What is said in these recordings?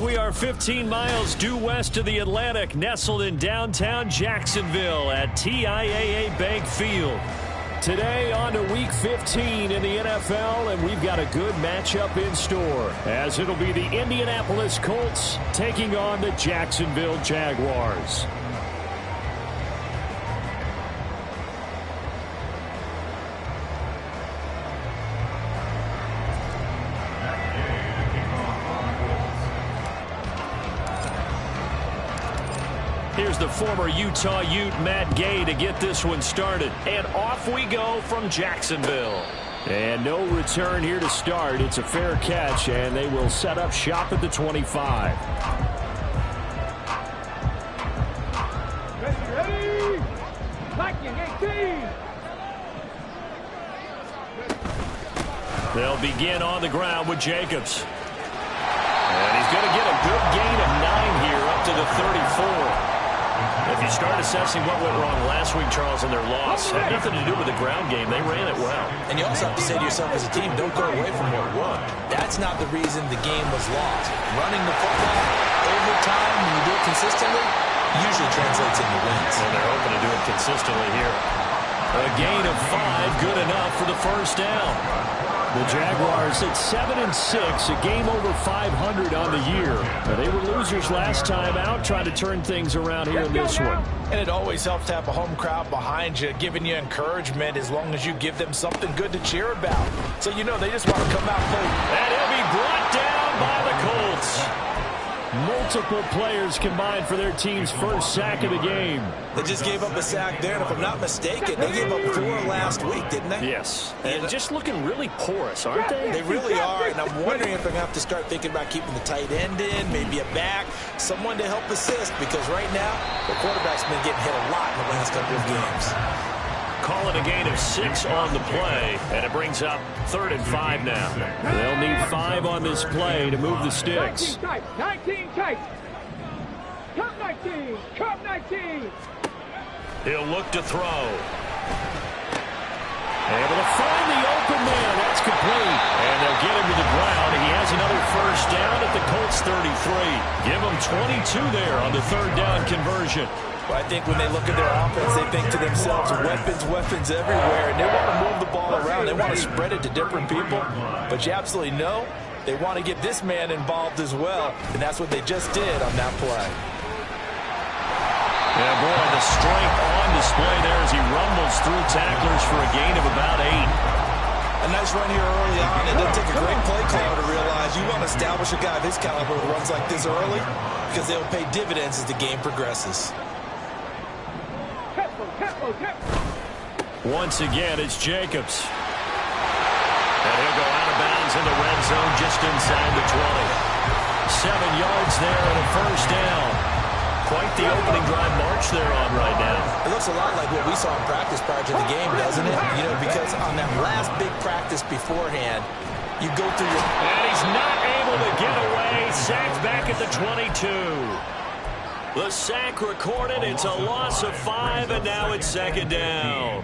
We are 15 miles due west of the Atlantic, nestled in downtown Jacksonville at TIAA Bank Field. Today on to Week 15 in the NFL, and we've got a good matchup in store, as it'll be the Indianapolis Colts taking on the Jacksonville Jaguars. Here's the former Utah Ute, Matt Gay, to get this one started. And off we go from Jacksonville. And no return here to start. It's a fair catch, and they will set up shop at the 25. Ready! Viking 18! They'll begin on the ground with Jacobs. And he's going to get a good gain of 9 here up to the 34. If you start assessing what went wrong last week, Charles, in their loss, had nothing to do with the ground game. They ran it well. And you also have to say to yourself as a team, don't go away from what worked. That's not the reason the game was lost. Running the football over time, when you do it consistently, usually translates into wins. And they're hoping to do it consistently here. A gain of 5, good enough for the first down. The Jaguars at 7-6, a game over 500 on the year. They were losers last time out, trying to turn things around here in this one. And it always helps to have a home crowd behind you, giving you encouragement as long as you give them something good to cheer about. So you know they just want to come out and play. And he'll be brought down by the Colts. Multiple players combined for their team's first sack of the game. They just gave up a sack there, and if I'm not mistaken, they gave up 4 last week, didn't they? Yes. And just looking really porous, aren't they? They really are, and I'm wondering if they're going to have to start thinking about keeping the tight end in, maybe a back, someone to help assist, because right now, the quarterback's been getting hit a lot in the last couple of games. Calling a gain of 6 on the play, and it brings up 3rd and 5 now. They'll need 5 on this play to move the sticks. 19 tight. Cup 19. Cup 19. He'll look to throw. Able to find the open man. That's complete. And they'll get him to the ground. He has another first down at the Colts 33. Give him 22 there on the 3rd down conversion. Well, I think when they look at their offense, they think to themselves, weapons everywhere, and they want to move the ball around. They want to spread it to different people, but you absolutely know they want to get this man involved as well, and that's what they just did on that play. Yeah, boy, the strength on display there as he rumbles through tacklers for a gain of about 8. A nice run here early on. It doesn't take a great play caller to realize you want to establish a guy of his caliber who runs like this early, because they'll pay dividends as the game progresses. Once again, it's Jacobs. And he'll go out of bounds in the red zone just inside the 20. 7 yards there and a first down. Quite the opening drive march they're on right now. It looks a lot like what we saw in practice prior to the game, doesn't it? You know, because on that last big practice beforehand, you go through your... And he's not able to get away. Sacked back at the 22. The sack recorded. It's a loss of 5, and now it's 2nd down.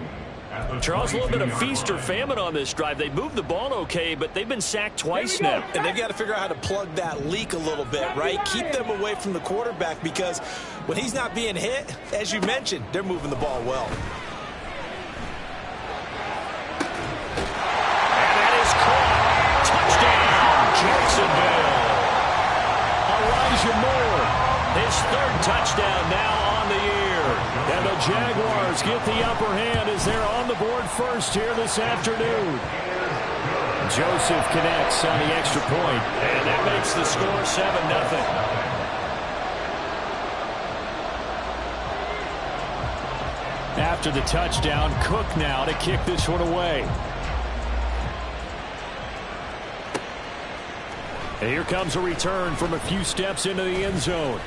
Charles, a little bit of feast or famine on this drive. They moved the ball okay, but they've been sacked twice now. And they've got to figure out how to plug that leak a little bit, right? Keep them away from the quarterback, because when he's not being hit, as you mentioned, they're moving the ball well. And that is caught. Touchdown, Jacksonville. Elijah Moore, his 3rd touchdown now on the year. And the Jaguars get the upper hand as they're on the board first here this afternoon. Joseph connects on the extra point, and that makes the score 7-0. After the touchdown, Cook now to kick this one away. And here comes a return from a few steps into the end zone.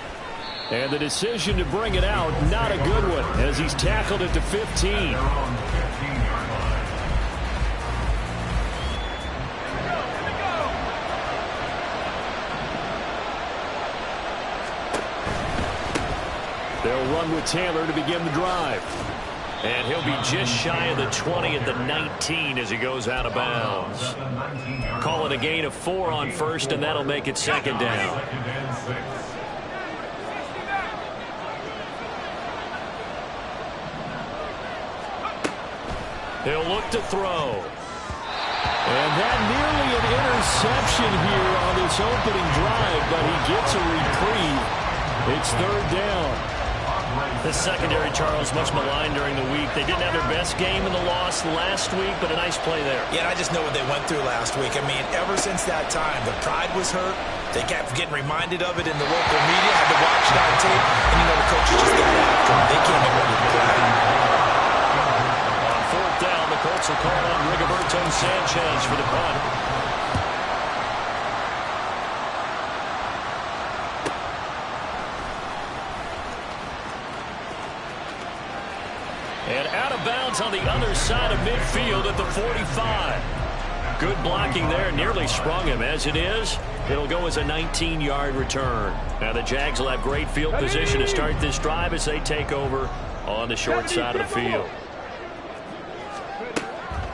And the decision to bring it out, not a good one, as he's tackled it to 15. They'll run with Taylor to begin the drive. And he'll be just shy of the 20 at the 19 as he goes out of bounds. Call it a gain of 4 on first, and that'll make it second down. He'll look to throw. And that nearly an interception here on this opening drive, but he gets a reprieve. It's third down. The secondary, Charles, much maligned during the week. They didn't have their best game in the loss last week, but a nice play there. Yeah, and I just know what they went through last week. I mean, ever since that time, the pride was hurt. They kept getting reminded of it in the local media, had to watch it on tape, and you know the coaches just got after them. They came in ready to play. On fourth down, the Colts will call on Rigoberto Sanchez for the punt. And out of bounds on the other side of midfield at the 45. Good blocking there. Nearly sprung him. As it is, it'll go as a 19-yard return. Now the Jags will have great field position to start this drive as they take over on the short side of the field.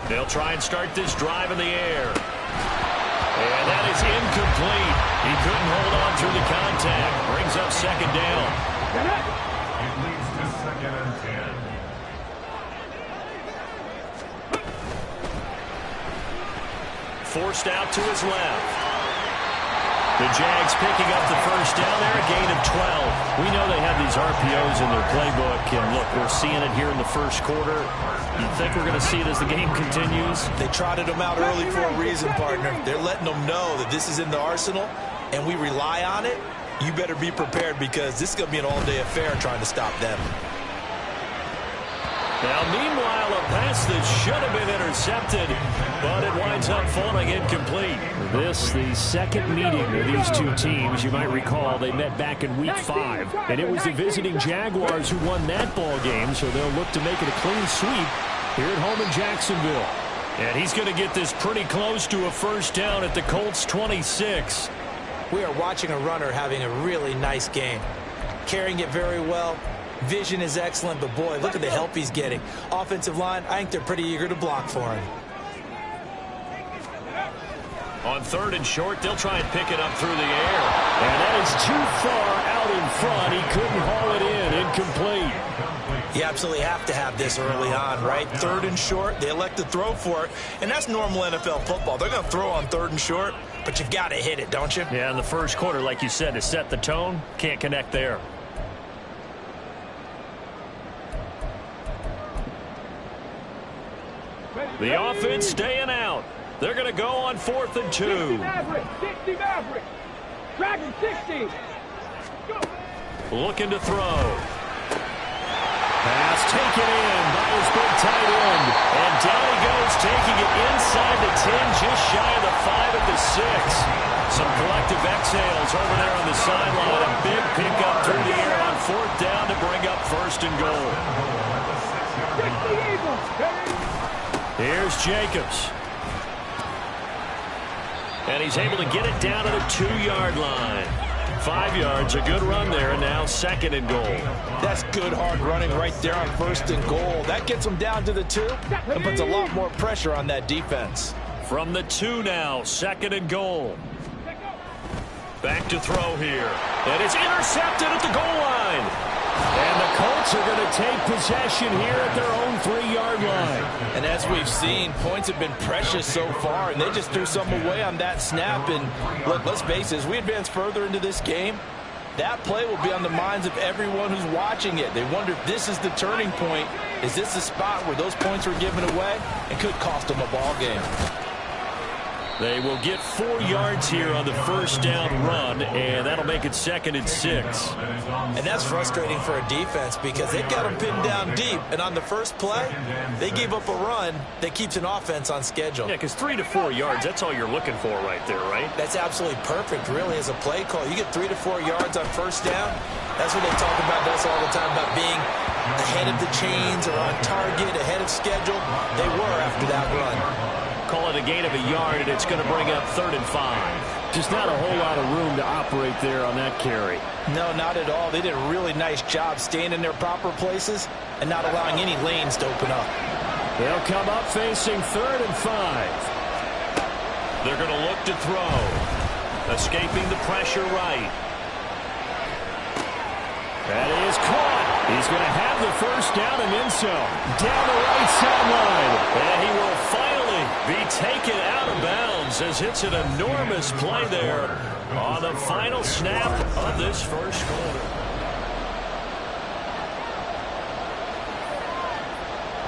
They'll try and start this drive in the air. And that is incomplete. He couldn't hold on through the contact. Brings up second down. It leads to second and 10. Forced out to his left. The Jags picking up the first down there, a gain of 12. We know they have these RPOs in their playbook, and look, we're seeing it here in the first quarter. You think we're going to see it as the game continues? They trotted them out early for a reason, partner. They're letting them know that this is in the arsenal, and we rely on it. You better be prepared because this is going to be an all-day affair trying to stop them. Now, meanwhile, a pass that should have been intercepted, but it winds up falling incomplete. This, the second meeting of these two teams. You might recall they met back in Week 5, and it was the visiting Jaguars who won that ball game, so they'll look to make it a clean sweep here at home in Jacksonville. And he's going to get this pretty close to a first down at the Colts' 26. We are watching a runner having a really nice game. Carrying it very well. Vision is excellent, but boy, look at the help he's getting. Offensive line, I think they're pretty eager to block for him. On third and short, they'll try and pick it up through the air. And that is too far out in front. He couldn't haul it in. Incomplete. You absolutely have to have this early on, right? Third and short, they elect to throw for it. And that's normal NFL football. They're going to throw on third and short, but you've got to hit it, don't you? Yeah, in the first quarter, like you said, to set the tone, can't connect there. The offense staying out. They're going to go on 4th and 2. 60 Maverick. Dragon 60. Go. Looking to throw. Pass taken in by his big tight end. And down he goes, taking it inside the 10, just shy of the 5 at the 6. Some collective exhales over there on the sideline. A big pickup through the air on 4th down to bring up 1st and goal. 60 Eagles. Here's Jacobs. And he's able to get it down to the 2-yard line. 5 yards, a good run there, and now 2nd and goal. That's good hard running right there on 1st and goal. That gets them down to the 2 and puts a lot more pressure on that defense. From the 2 now, 2nd and goal. Back to throw here. And it's intercepted at the goal line. And the Colts are going to take possession here at their own 3-yard line. And as we've seen, points have been precious so far, and they just threw some away on that snap. And look, let's face it, as we advance further into this game, that play will be on the minds of everyone who's watching it. They wonder if this is the turning point. Is this the spot where those points were given away and could cost them a ball game? They will get 4 yards here on the first down run, and that'll make it 2nd and 6. And that's frustrating for a defense because they've got them pinned down deep, and on the first play, they gave up a run that keeps an offense on schedule. Yeah, because 3 to 4 yards, that's all you're looking for right there, right? That's absolutely perfect, really, as a play call. You get 3 to 4 yards on first down. That's what they talk about us all the time, about being ahead of the chains or on target, ahead of schedule. They were after that run. Call it a gain of a yard, and it's going to bring up 3rd and 5. Just not a whole lot of room to operate there on that carry. No, not at all. They did a really nice job staying in their proper places and not allowing any lanes to open up. They'll come up facing 3rd and 5. They're going to look to throw. Escaping the pressure right. That is caught. He's going to have the first down and then some. Down the right sideline. And he will finally be taken out of bounds as it's an enormous play there on the final snap of this first quarter.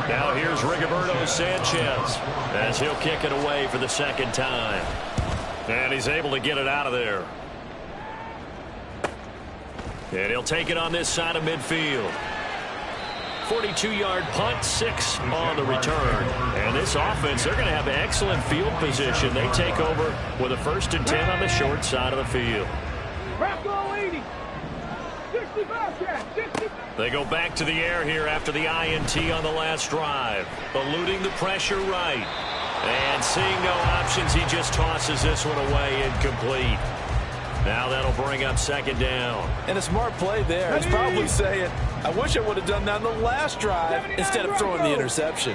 Now here's Rigoberto Sanchez as he'll kick it away for the second time. And he's able to get it out of there. And he'll take it on this side of midfield. 42-yard punt, 6 on the return. And this offense, they're going to have excellent field position. They take over with a 1st and 10 on the short side of the field. They go back to the air here after the INT on the last drive. Eluding the pressure right. And seeing no options, he just tosses this one away incomplete. Now that'll bring up 2nd down. And a smart play there. He's probably saying, I wish I would have done that on the last drive instead of throwing the interception.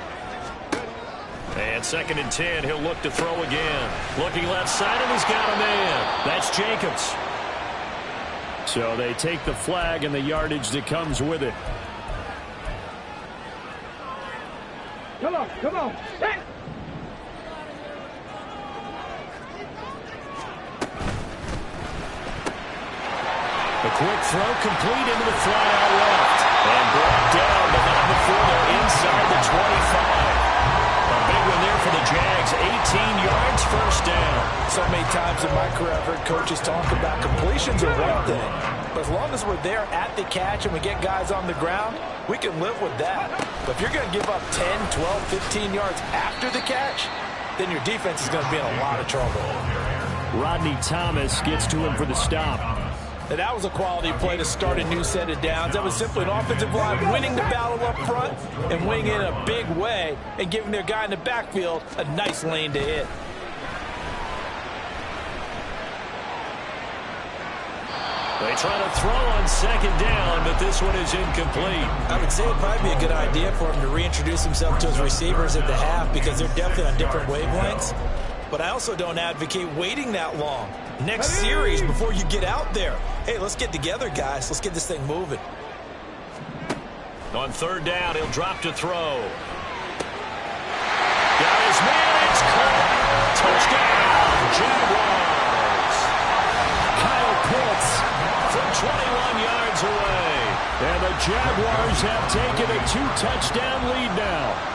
And 2nd and 10, he'll look to throw again. Looking left side, and he's got a man. That's Jacobs. So they take the flag and the yardage that comes with it. Come on, come on. Hey. A quick throw complete into the fly out left. And brought down, but not before they're inside the 25. A big one there for the Jags. 18 yards, 1st down. So many times in my career, I've heard coaches talk about completions are one thing. But as long as we're there at the catch and we get guys on the ground, we can live with that. But if you're going to give up 10, 12, 15 yards after the catch, then your defense is going to be in a lot of trouble. Rodney Thomas gets to him for the stop. And that was a quality play to start a new set of downs. That was simply an offensive line winning the battle up front and winning in a big way and giving their guy in the backfield a nice lane to hit. They try to throw on 2nd down, but this one is incomplete. I would say it would probably be a good idea for him to reintroduce himself to his receivers at the half because they're definitely on different wavelengths. But I also don't advocate waiting that long. Next series before you get out there. Hey, let's get together, guys. Let's get this thing moving. On 3rd down, he'll drop to throw. Got his man. It's caught. Touchdown, Jaguars. Kyle Pitts from 21 yards away. And the Jaguars have taken a 2-touchdown lead now.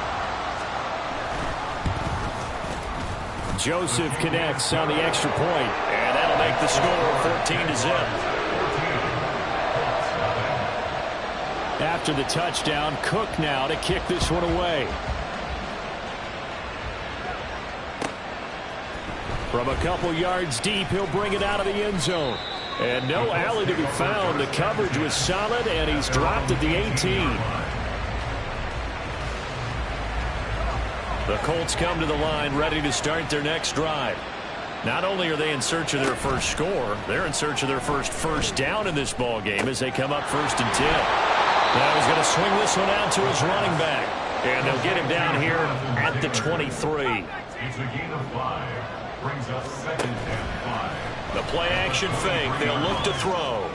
Joseph connects on the extra point, and that'll make the score 14-0. After the touchdown, Cook now to kick this one away. From a couple yards deep, he'll bring it out of the end zone. And no alley to be found. The coverage was solid, and he's dropped at the 18. The Colts come to the line ready to start their next drive. Not only are they in search of their first score, they're in search of their first down in this ball game as they come up 1st and 10. Now he's going to swing this one out to his running back. And they'll get him down here at the 23. It's a gain of 5. Brings up 2nd and 5. The play action fake. They'll look to throw.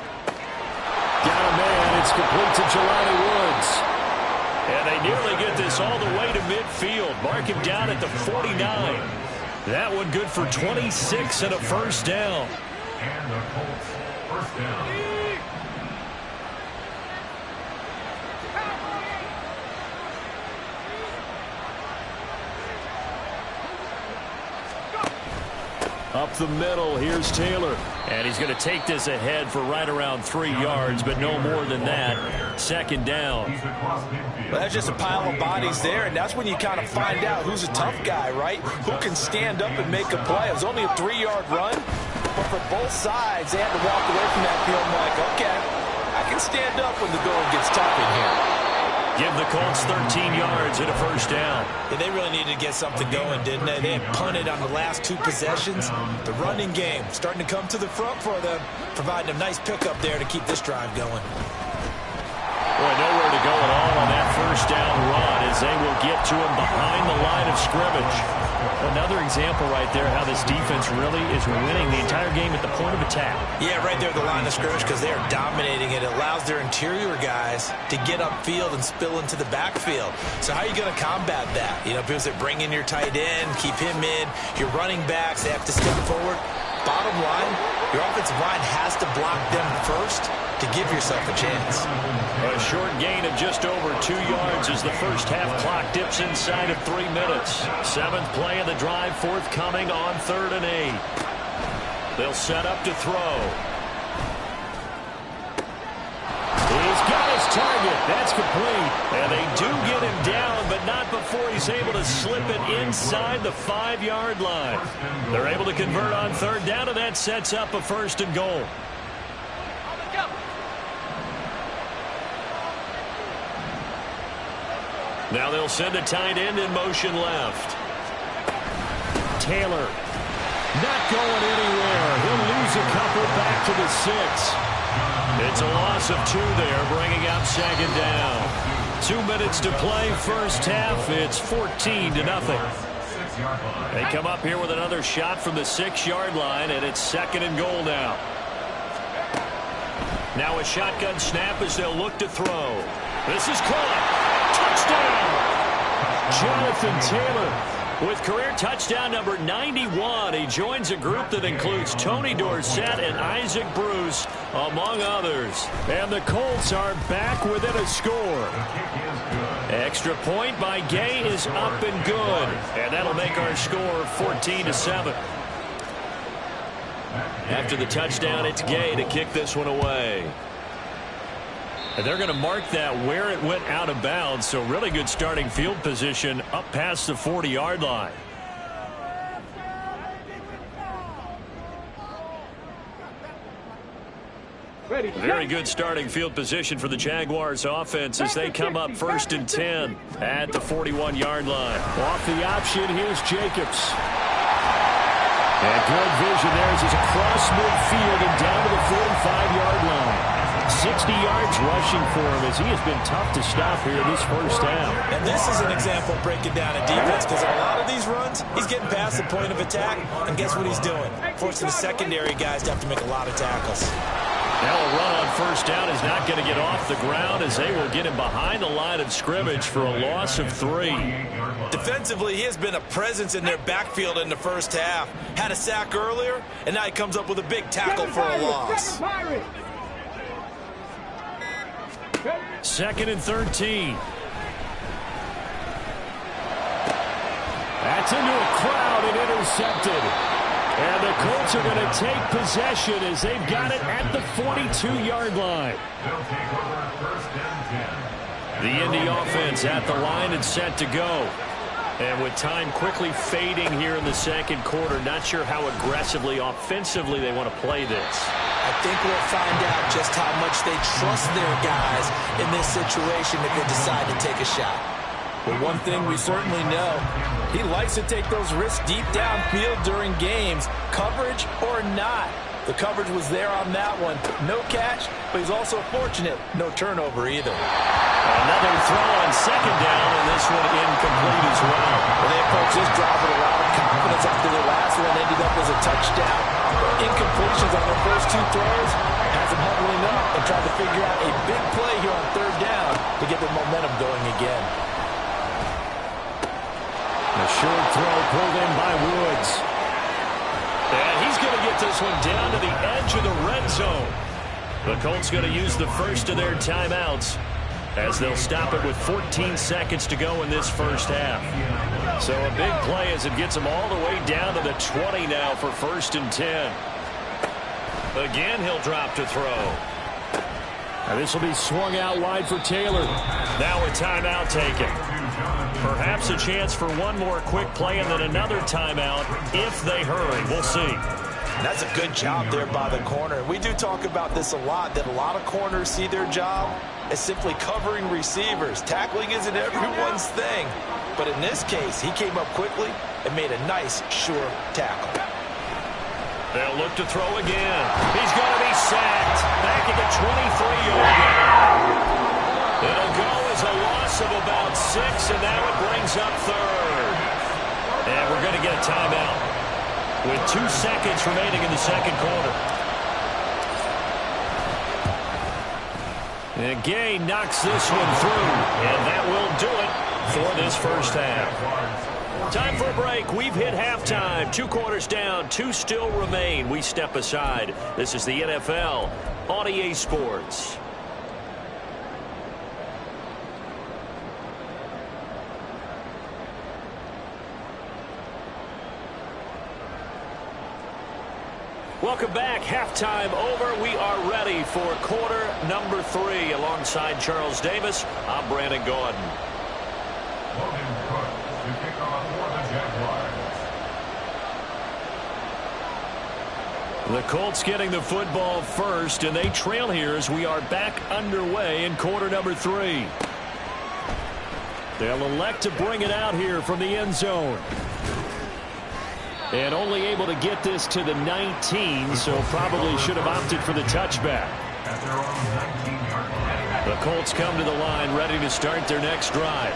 Got a man. It's complete to Jelani Woods. And they nearly get this all the way to midfield. Mark him down at the 49. That one good for 26 and a 1st down. And the Colts, 1st down. Up the middle, here's Taylor. And he's going to take this ahead for right around 3 yards, but no more than that. 2nd down. Well, that's just a pile of bodies there, and that's when you kind of find out who's a tough guy, right? Who can stand up and make a play. It was only a 3-yard run, but for both sides, they had to walk away from that field like, okay, I can stand up when the going gets tough in here. Give the Colts 13 yards and a 1st down. Yeah, they really needed to get something going, didn't they? They had punted on the last 2 possessions. The running game starting to come to the front for them, providing a nice pickup there to keep this drive going. Boy, nowhere to go at all on that 1st down run as they will get to him behind the line of scrimmage. Another example right there how this defense really is winning the entire game at the point of attack. Yeah, right there at the line of scrimmage because they are dominating it. It allows their interior guys to get upfield and spill into the backfield. So how are you going to combat that? You know, because they bring in your tight end, keep him in, your running backs, they have to step forward. Bottom line, your offensive line has to block them first to give yourself a chance. A short gain of just over 2 yards as the first half clock dips inside of 3 minutes. 7th play of the drive forthcoming on 3rd and 8. They'll set up to throw. He's got his target. That's complete. And they do get him down, but not before he's able to slip it inside the 5-yard line. They're able to convert on 3rd down, and that sets up a 1st and goal. Now they'll send the tight end in motion left. Taylor not going anywhere. He'll lose a couple back to the 6. It's a loss of 2 there, bringing up 2nd down. 2 minutes to play, first half. It's 14-0. They come up here with another shot from the 6-yard line, and it's 2nd and goal now. Now a shotgun snap as they'll look to throw. This is caught. Touchdown! Jonathan Taylor with career touchdown number 91. He joins a group that includes Tony Dorsett and Isaac Bruce, among others. And the Colts are back within a score. Extra point by Gay is up and good. And that'll make our score 14-7. After the touchdown, it's Gay to kick this one away. And they're going to mark that where it went out of bounds, so really good starting field position up past the 40-yard line. Very good starting field position for the Jaguars offense as they come up 1st and 10 at the 41-yard line. Off the option, here's Jacobs. And good vision there as he's across midfield and down to the 45-yard line. 60 yards rushing for him as he has been tough to stop here in this first half. And this is an example of breaking down a defense because in a lot of these runs, he's getting past the point of attack, and guess what he's doing? Forcing the secondary guys to have to make a lot of tackles. Now a run on 1st down is not going to get off the ground as they will get him behind the line of scrimmage for a loss of 3. Defensively, he has been a presence in their backfield in the first half. Had a sack earlier, and now he comes up with a big tackle for a loss. 2nd and 13. That's into a crowd and intercepted. And the Colts are going to take possession as they've got it at the 42-yard line. The Indy offense at the line and set to go. And with time quickly fading here in the 2nd quarter, not sure how aggressively, offensively they want to play this. I think we'll find out just how much they trust their guys in this situation if they decide to take a shot. Well, one thing we certainly know, he likes to take those risks deep downfield during games, coverage or not. The coverage was there on that one. No catch, but he's also fortunate. No turnover either. Another throw on 2nd down, and this one incomplete as well. Well, they approached this drive with a lot of confidence after the last one ended up as a touchdown. Incompletions on their first 2 throws has them huddling up and trying to figure out a big play here on 3rd down to get their momentum going again. A short throw pulled in by Woods. And he's going to get this one down to the edge of the red zone. The Colts going to use the first of their timeouts as they'll stop it with 14 seconds to go in this first half. So a big play as it gets them all the way down to the 20 now for 1st and 10. Again, he'll drop to throw. And this will be swung out wide for Taylor. Now a timeout taken. Perhaps a chance for one more quick play and then another timeout if they hurry. We'll see. That's a good job there by the corner. We do talk about this a lot, that a lot of corners see their job as simply covering receivers. Tackling isn't everyone's thing. But in this case, he came up quickly and made a nice, sure tackle. They'll look to throw again. He's going to be sacked. Back at the 23-yard line. It'll go as a loss of about 6, and now it brings up 3rd. And we're going to get a timeout with 2 seconds remaining in the second quarter. And Gay knocks this one through, and that will do it for this first half. Time for a break. We've hit halftime. 2 quarters down, 2 still remain. We step aside. This is the NFL on EA Sports. Welcome back. Halftime over. We are ready for quarter number 3. Alongside Charles Davis, I'm Brandon Gordon. Logan Cook to kick off for the Jaguars. The Colts getting the football first, and they trail here as we are back underway in quarter number 3. They'll elect to bring it out here from the end zone. And only able to get this to the 19, so probably should have opted for the touchback. The Colts come to the line ready to start their next drive.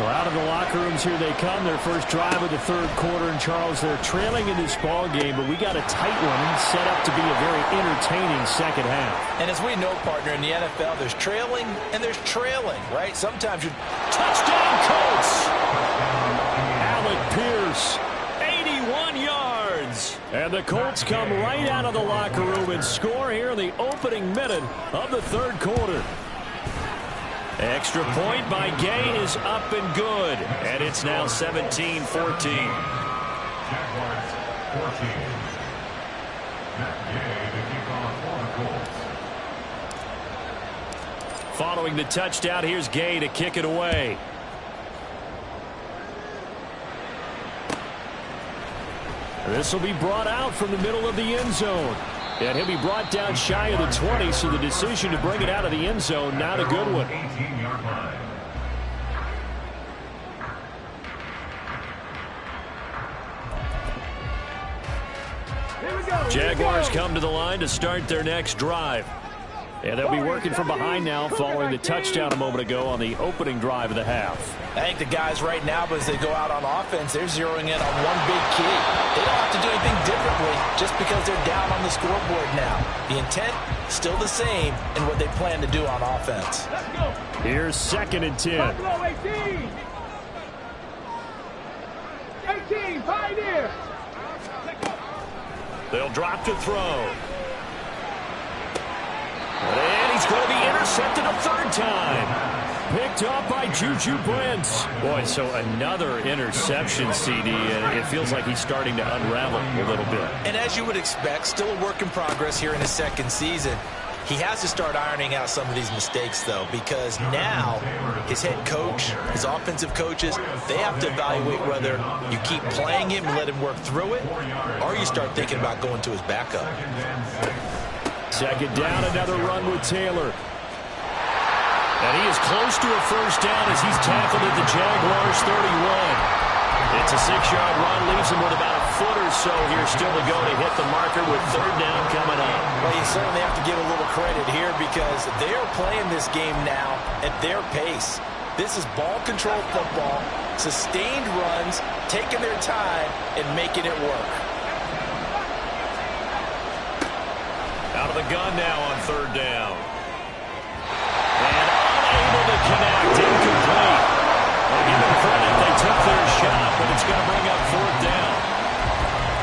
Well, out of the locker rooms here they come. Their first drive of the third quarter. And, Charles, they're trailing in this ball game, but we got a tight one set up to be a very entertaining second half. And as we know, partner, in the NFL, there's trailing and there's trailing, right? Sometimes you're... Touchdown, Colts! Alec Pierce. 81 yards. And the Colts come right out of the locker room and score here in the opening minute of the third quarter. Extra point by Gay is up and good. And it's now 17-14. Jaguars 14. Matt Gay to kick off for the Colts. Following the touchdown, here's Gay to kick it away. This will be brought out from the middle of the end zone. And he'll be brought down shy of the 20, so the decision to bring it out of the end zone, not a good one. 18-yard line. Jaguars come to the line to start their next drive. And they'll be working from behind now following the touchdown a moment ago on the opening drive of the half. I think the guys right now, as they go out on offense, they're zeroing in on one big key. They don't have to do anything differently just because they're down on the scoreboard now. The intent, still the same in what they plan to do on offense. Here's 2nd and 10. 18, Pioneer. They'll drop to throw. And he's going to be intercepted a third time. Picked up by Juju Brent. Boy, so another interception, CD, and it feels like he's starting to unravel a little bit. And as you would expect, still a work in progress here in his second season. He has to start ironing out some of these mistakes, though, because now his head coach, his offensive coaches, they have to evaluate whether you keep playing him and let him work through it, or you start thinking about going to his backup. Second down, another run with Taylor. And he is close to a first down as he's tackled at the Jaguars 31. It's a 6-yard run, leaves him with about a foot or so here still to go to hit the marker with third down coming up. Well, you certainly have to give a little credit here because they're playing this game now at their pace. This is ball control football, sustained runs, taking their time and making it work. Out of the gun now on third down. And unable to connect, incomplete. I'll give them credit, they took their shot, but it's going to bring up fourth down.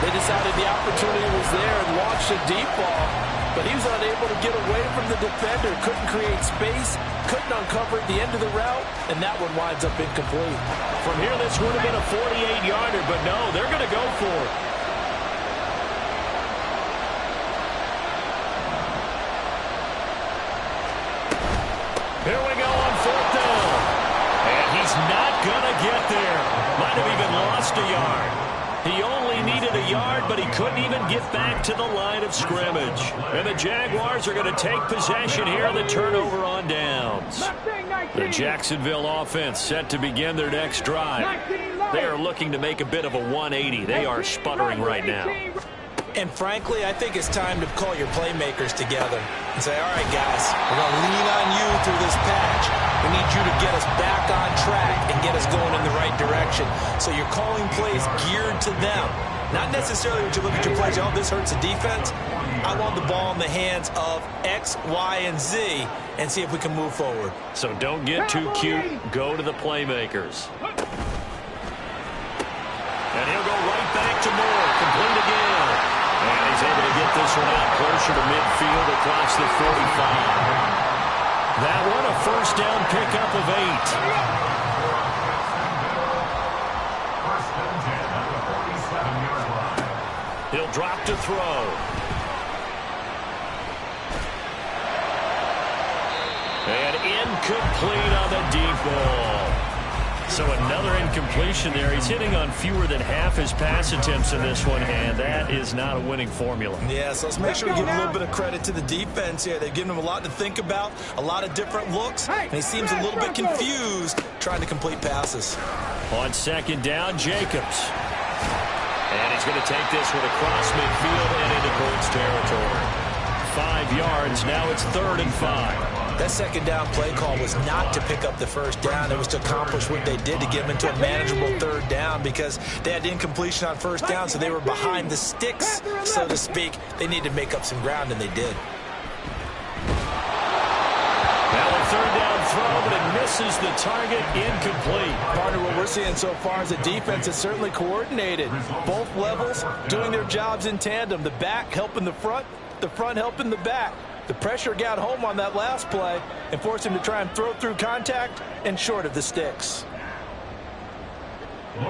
They decided the opportunity was there and launched a deep ball, but he was unable to get away from the defender, couldn't create space, couldn't uncover at the end of the route, and that one winds up incomplete. From here, this would have been a 48-yarder, but no, they're going to go for it. Here we go on fourth down. And he's not going to get there. Might have even lost a yard. He only needed a yard, but he couldn't even get back to the line of scrimmage. And the Jaguars are going to take possession here on the turnover on downs. The Jacksonville offense set to begin their next drive. They are looking to make a bit of a 180. They are sputtering right now. And frankly, I think it's time to call your playmakers together. and say, all right, guys, we're going to lean on you through this patch. We need you to get us back on track and get us going in the right direction. So you're calling plays geared to them. Not necessarily when you look at your plays, oh, this hurts the defense. I want the ball in the hands of X, Y, and Z and see if we can move forward. So don't get too cute. Go to the playmakers. And he'll go right back to Moore. Complete again. And he's able to get this one out closer to midfield across the 45. That one a first down pickup of 8. He'll drop to throw. And incomplete on the deep ball. So another incompletion there. He's hitting on fewer than half his pass attempts in this one, and that is not a winning formula. Yeah, so let's make sure we give a little bit of credit to the defense here. They've given him a lot to think about, a lot of different looks, and he seems a little bit confused trying to complete passes. On second down, Jacobs. And he's going to take this one across midfield and into Colts territory. 5 yards. Now it's 3rd and 5. That second down play call was not to pick up the first down. It was to accomplish what they did to get them into a manageable 3rd down because they had incompletion on first down, so they were behind the sticks, so to speak. They needed to make up some ground, and they did. Now a 3rd down throw, but it misses the target. Incomplete. Partner, what we're seeing so far is the defense is certainly coordinated. Both levels doing their jobs in tandem. The back helping the front helping the back. The pressure got home on that last play and forced him to try and throw through contact and short of the sticks.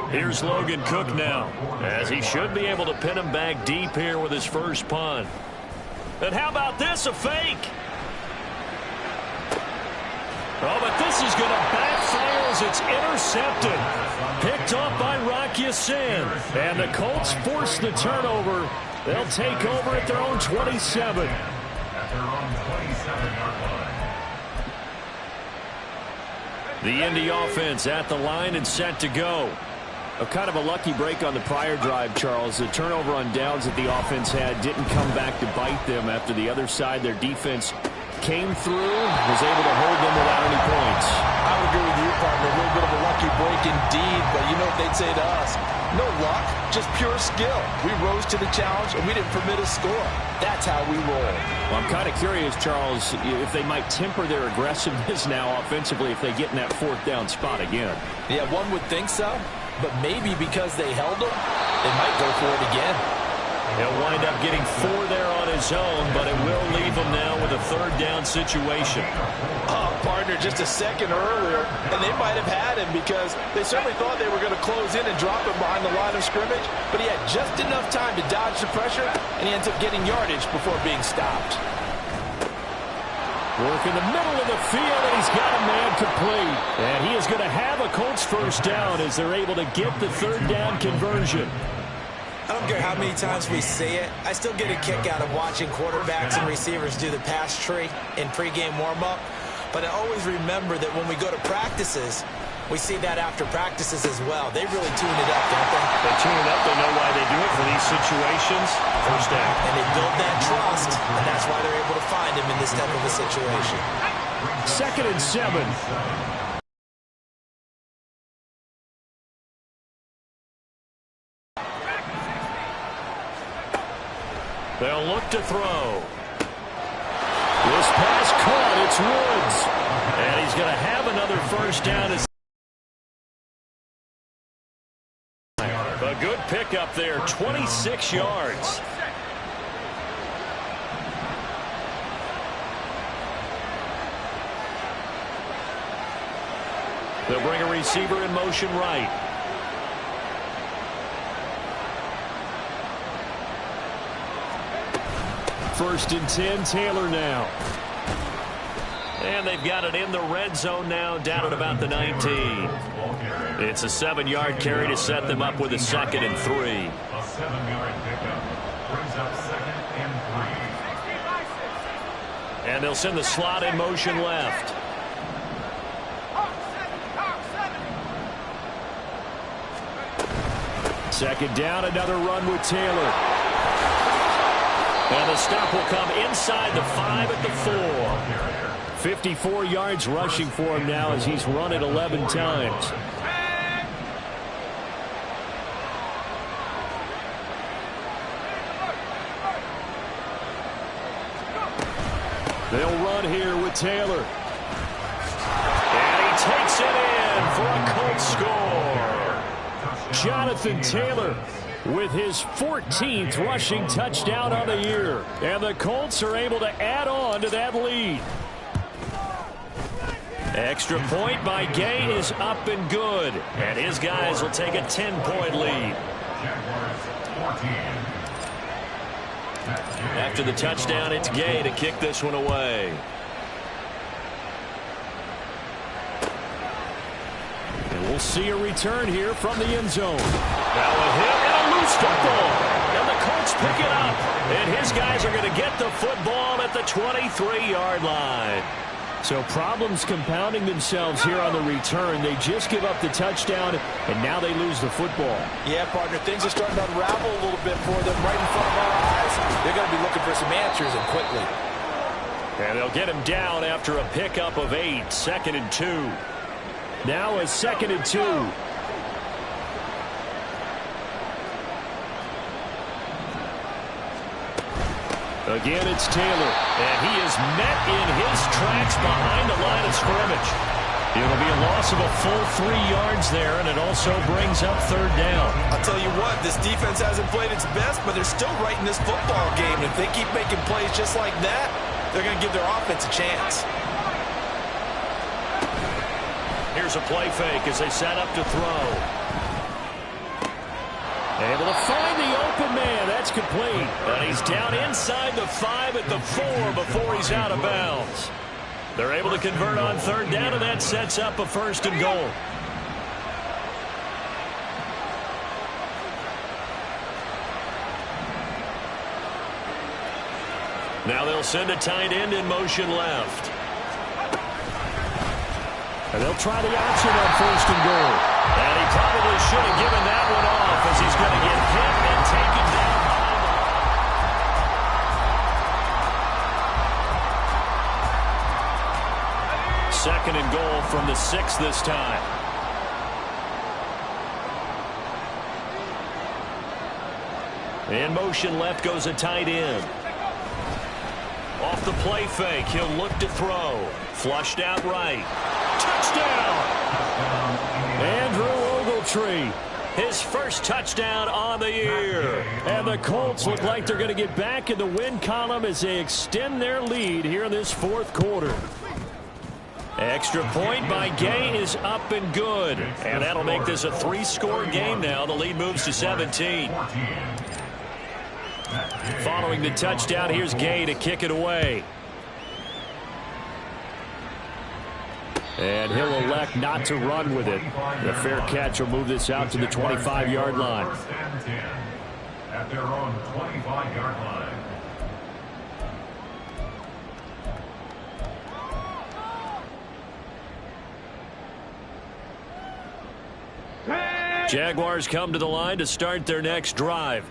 Here's Logan Cook now, as he should be able to pin him back deep here with his first punt. And how about this, a fake? Oh, but this is going to backfire as it's intercepted. Picked off by Rocky Sin. And the Colts force the turnover. They'll take over at their own 27. The Indy offense at the line and set to go. A kind of a lucky break on the prior drive, Charles. The turnover on downs that the offense had didn't come back to bite them after the other side. Their defense came through, was able to hold them without any points. I would agree with you, partner. A little bit of a lucky break indeed, but you know what they'd say to us? No luck, just pure skill. We rose to the challenge, and we didn't permit a score. That's how we roll. Well, I'm kind of curious, Charles, if they might temper their aggressiveness now offensively if they get in that 4th down spot again. Yeah, one would think so, but maybe because they held them, they might go for it again. He'll wind up getting 4 there on his own, but it will leave him now with a 3rd down situation. Partner, just a second earlier, and they might have had him because they certainly thought they were going to close in and drop him behind the line of scrimmage, but he had just enough time to dodge the pressure, and he ends up getting yardage before being stopped. Work in the middle of the field, and he's got a man complete. And he is going to have a Colts first down as they're able to get the 3rd down conversion. I don't care how many times we see it. I still get a kick out of watching quarterbacks and receivers do the pass tree in pregame warm-up. But I always remember that when we go to practices, we see that after practices as well. They really tune it up, don't they? They tune it up. They know why they do it for these situations. First down. And they build that trust, and that's why they're able to find him in this type of a situation. 2nd and 7. They'll look to throw. This pass caught. It's Woods. And he's going to have another first down. A good pickup there. 26 yards. They'll bring a receiver in motion right. First and 10, Taylor now. And they've got it in the red zone now, down at about the 19. It's a 7-yard carry to set them up with a 2nd and 3. A 7-yard pickup brings up 2nd and 3. And they'll send the slot in motion left. Second down, another run with Taylor. And the stop will come inside the 5 at the 4. 54 yards rushing for him now as he's run it 11 times. They'll run here with Taylor. And he takes it in for a Colts score. Jonathan Taylor with his 14th rushing touchdown on the year. And the Colts are able to add on to that lead. Extra point by Gay is up and good. And his guys will take a 10-point lead. After the touchdown, it's Gay to kick this one away. And we'll see a return here from the end zone. Now a hit and a loose football. And the Colts pick it up. And his guys are going to get the football at the 23-yard line. So problems compounding themselves here on the return. They just give up the touchdown, and now they lose the football. Yeah, partner, things are starting to unravel a little bit for them right in front of our eyes. They're going to be looking for some answers, and quickly. And they'll get him down after a pickup of 8, 2nd and 2. Now a 2nd and 2. Again, it's Taylor, and he is met in his tracks behind the line of scrimmage. It'll be a loss of a full 3 yards there, and it also brings up 3rd down. I'll tell you what, this defense hasn't played its best, but they're still right in this football game. If they keep making plays just like that, they're going to give their offense a chance. Here's a play fake as they set up to throw. Able to find the open man. That's complete. And he's down inside the 5 at the 4 before he's out of bounds. They're able to convert on 3rd down, and that sets up a 1st and goal. Now they'll send a tight end in motion left. And they'll try the option on 1st and goal. And he probably should have given that one off as he's going to get hit and taken down. 2nd and goal from the 6 this time. In motion left goes a tight end. Off the play fake, he'll look to throw. Flushed out right. Touchdown! Andrew Ogletree, his first touchdown on the year. And the Colts look like they're going to get back in the win column as they extend their lead here in this 4th quarter. Extra point by Gay is up and good. And that'll make this a 3-score game now. The lead moves to 17. Following the touchdown, here's Gay to kick it away. And he'll elect not to run with it. The fair catch will move this out to the 25-yard line. At their own 25-yard line. Jaguars come to the line to start their next drive.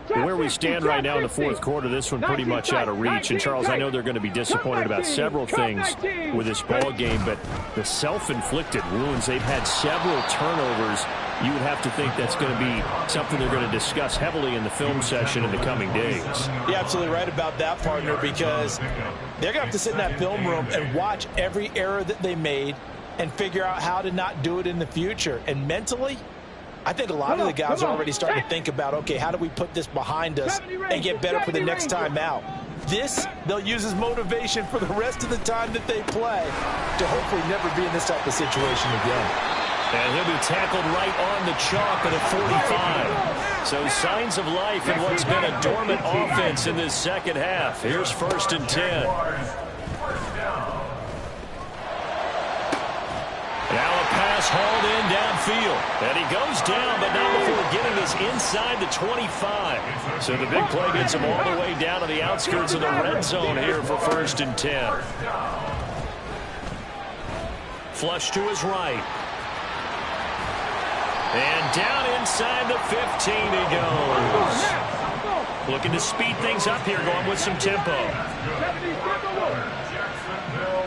Where we stand right now in the 4th quarter, this one pretty much out of reach. And, Charles, I know they're going to be disappointed about several things with this ball game, but the self-inflicted wounds, they've had several turnovers. You would have to think that's going to be something they're going to discuss heavily in the film session in the coming days. You're absolutely right about that, partner, because they're going to have to sit in that film room and watch every error that they made and figure out how to not do it in the future. And mentally, I think a lot of the guys are already starting to think about, okay, how do we put this behind us and get better for the next time out? This, they'll use as motivation for the rest of the time that they play to hopefully never be in this type of situation again. And he'll be tackled right on the chalk at a 45. So signs of life in what's been a dormant offense in this second half. Here's 1st and 10. Now a pass hauled in downfield. And he goes down, but not before getting this inside the 25. So the big play gets him all the way down to the outskirts of the red zone here for 1st and 10. Flush to his right. And down inside the 15 he goes. Looking to speed things up here, going with some tempo. Jacksonville,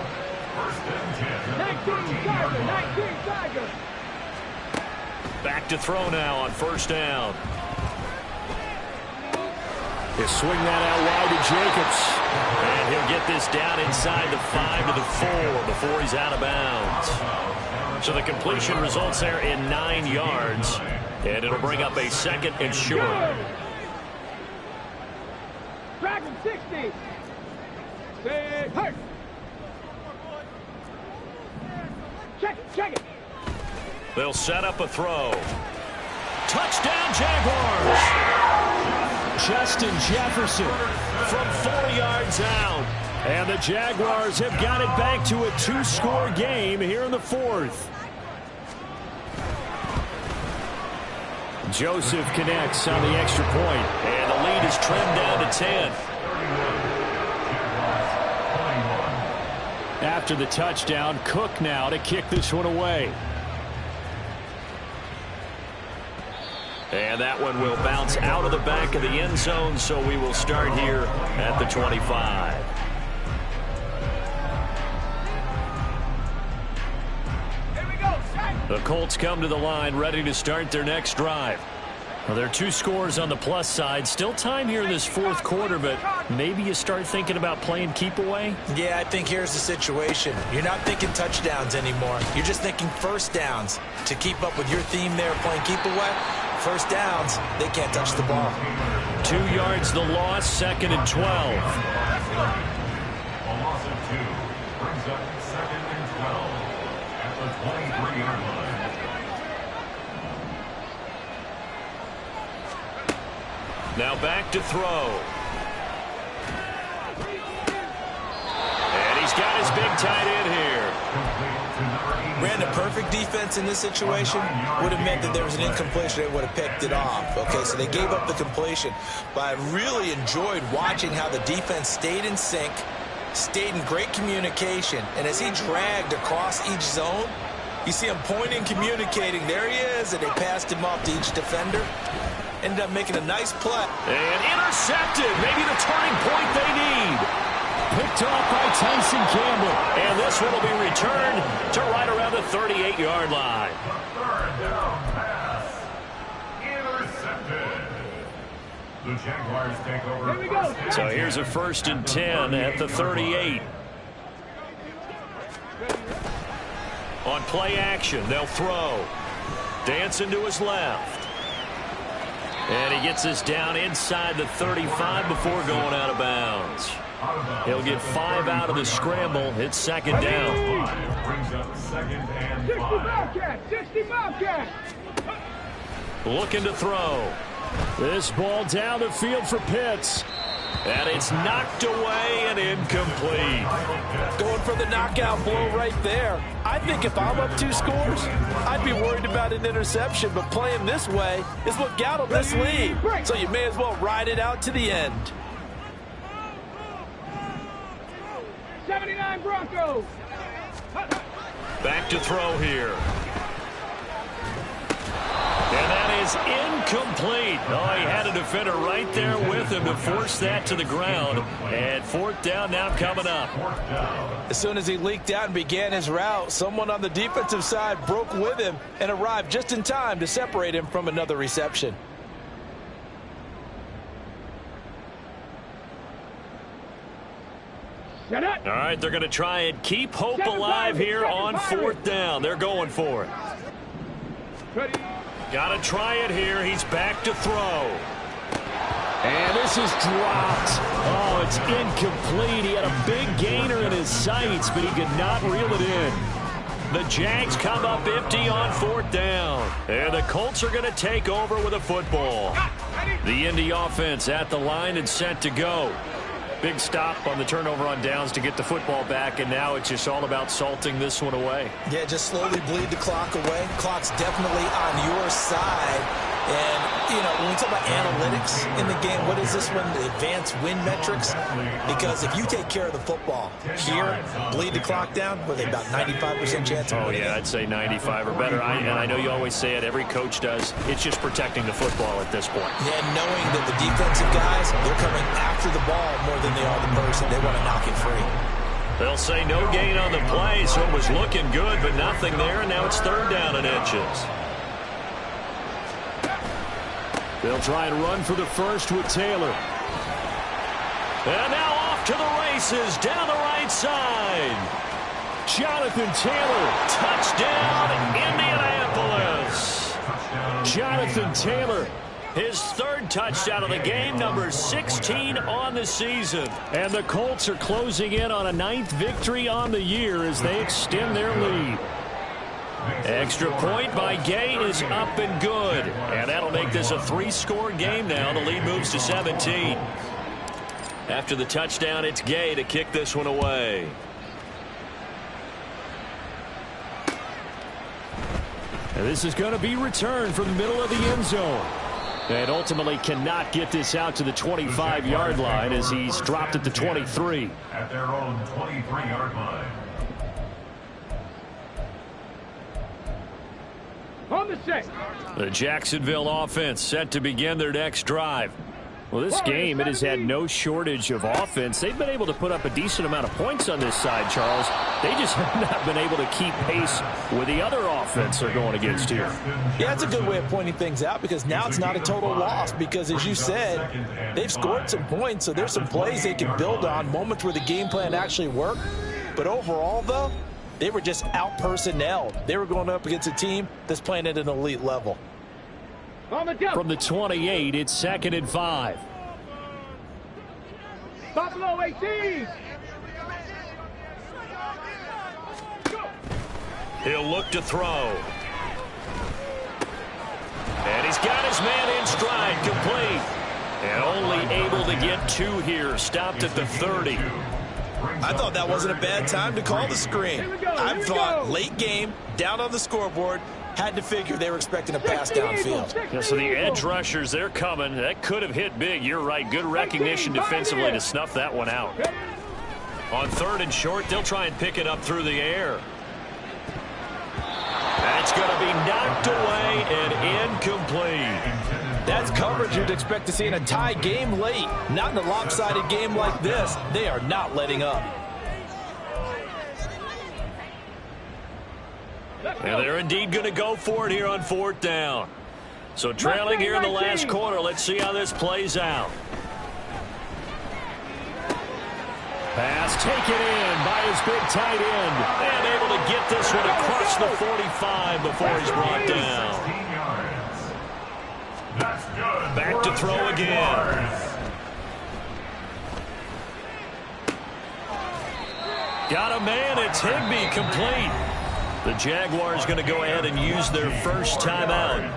first and 10. 19 Tigers. Back to throw now on first down. He'll swing that out wide to Jacobs. And he'll get this down inside the 5 to the 4 before he's out of bounds. So the completion results there in 9 yards. And it'll bring up a second and short. Dragon 60. Say, hurt. Check it. They'll set up a throw. Touchdown, Jaguars! Justin Jefferson from 4 yards out. And the Jaguars have got it back to a 2-score game here in the 4th. Joseph connects on the extra point. And the lead is trimmed down to 10. After the touchdown, Cook now to kick this one away. And that one will bounce out of the back of the end zone, so we will start here at the 25. The Colts come to the line ready to start their next drive. Well, there are 2 scores on the plus side. Still time here in this 4th quarter, but maybe you start thinking about playing keep away? Yeah, I think here's the situation. You're not thinking touchdowns anymore. You're just thinking first downs. To keep up with your theme there, playing keep away, first downs, they can't touch the ball. 2 yards the loss, 2nd and 12. A loss of 2 brings up 2nd and 12 at the 23-yard line. Now back to throw. And he's got his big tight end here. Brandon, perfect defense in this situation would have meant that there was an incompletion. They would have picked it off. Okay, so they gave up the completion. But I really enjoyed watching how the defense stayed in sync, stayed in great communication. And as he dragged across each zone, you see him pointing, communicating. There he is, and they passed him off to each defender. Ended up making a nice play. And intercepted. Maybe the turning point they need. Picked off by Tyson Campbell. And this one will be returned to right around the 38-yard line. Third down pass. Intercepted. The Jaguars take over. Here we go. So here's a 1st and 10 at the 38. On play action, they'll throw. Dancing to his left. And he gets this down inside the 35 before going out of bounds. He'll get 5 out of the scramble. It's 2nd down. Brings up 2nd and 60 5. Bobcat. 60 Bobcat. Looking to throw. This ball down the field for Pitts. And it's knocked away and incomplete. Going for the knockout blow right there. I think if I'm up 2 scores, I'd be worried about an interception, but playing this way is what got them this lead. So you may as well ride it out to the end. 79 Broncos. Back to throw here. And that is incomplete. Oh, he had a defender right there with him to force that to the ground. And 4th down now coming up. As soon as he leaked out and began his route, someone on the defensive side broke with him and arrived just in time to separate him from another reception. Shut up. All right, they're going to try and keep hope alive here on 4th down. They're going for it. Ready. Got to try it here. He's back to throw. And this is dropped. Oh, it's incomplete. He had a big gainer in his sights, but he could not reel it in. The Jags come up empty on 4th down. And the Colts are going to take over with a football. The Indy offense at the line and set to go. Big stop on the turnover on downs to get the football back, and now it's just all about salting this one away. Yeah, just slowly bleed the clock away. Clock's definitely on your side. And, you know, when we talk about analytics in the game, what is this one? The advanced win metrics? Because if you take care of the football here, bleed the clock down, with about 95% chance of winning. Oh, yeah, I'd say 95 or better. And I know you always say it, every coach does. It's just protecting the football at this point. Yeah, knowing that the defensive guys, they're coming after the ball more than they are the person. They want to knock it free. They'll say no gain on the play, so it was looking good, but nothing there, and now it's 3rd down and inches. They'll try and run for the first with Taylor. And now off to the races down the right side. Jonathan Taylor, touchdown, Indianapolis. Jonathan Taylor, his 3rd touchdown of the game, number 16 on the season. And the Colts are closing in on a 9th victory on the year as they extend their lead. Extra point by Gay is up and good. And that'll make this a 3-score game now. The lead moves to 17. After the touchdown, it's Gay to kick this one away. And this is going to be returned from the middle of the end zone. And ultimately cannot get this out to the 25-yard line as he's dropped at the 23. At their own 23-yard line. On the 6. The Jacksonville offense set to begin their next drive. Well, this game, it has had no shortage of offense. They've been able to put up a decent amount of points on this side, Charles. They just have not been able to keep pace with the other offense they're going against here. Yeah, that's a good way of pointing things out because now it's not a total loss because, as you said, they've scored some points, so there's some plays they can build on, moments where the game plan actually worked. But overall, though, they were just out-personnelled. They were going up against a team that's playing at an elite level. From the 28, it's 2nd and 5. Buffalo 18. He'll look to throw. And he's got his man in stride, complete. And only able to get 2 here, stopped at the 30. I thought that wasn't a bad time to call the screen. I thought late game, down on the scoreboard, had to figure they were expecting a pass downfield. Yeah, so the edge rushers, they're coming. That could have hit big. You're right. Good recognition defensively to snuff that one out. On 3rd and short, they'll try and pick it up through the air. That's going to be knocked away and incomplete. That's coverage you'd expect to see in a tie game late. Not in a lopsided game like this. They are not letting up. And they're indeed going to go for it here on 4th down. So trailing here in the last quarter. Let's see how this plays out. Pass taken in by his big tight end. And able to get this one across the 45 before he's brought down. Back to throw again. Got a man. It's Higbee, complete. The Jaguars going to go ahead and use their first timeout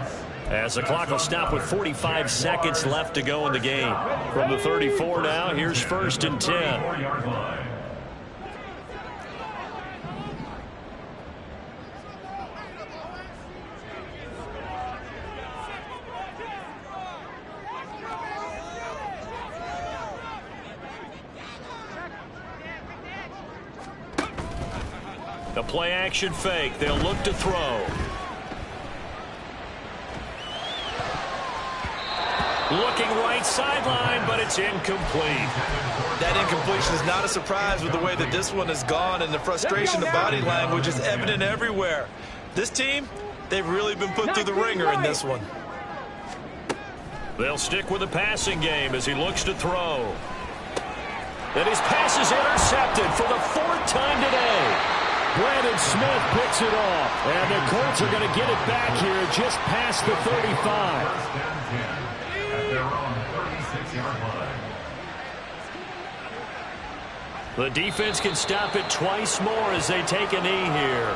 as the clock will stop with 45 seconds left to go in the game. From the 34 now, here's 1st and 10. The play action fake. They'll look to throw. Looking right sideline, but it's incomplete. That incompletion is not a surprise with the way that this one has gone, and the frustration, the body language is evident everywhere. This team, they've really been put through the ringer in this one. They'll stick with the passing game as he looks to throw. And his pass is intercepted for the 4th time today. Brandon Smith picks it off. And the Colts are going to get it back here just past the 35. At their own 36-yard line. The defense can stop it twice more as they take a knee here.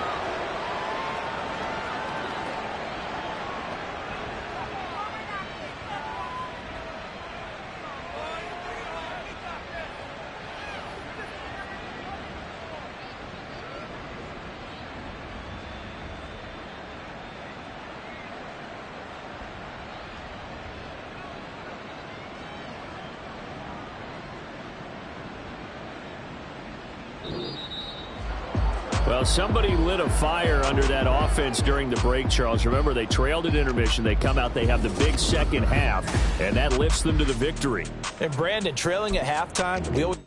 Well, somebody lit a fire under that offense during the break, Charles. Remember, they trailed at intermission. They come out, they have the big second half, and that lifts them to the victory. And Brandon, trailing at halftime, we always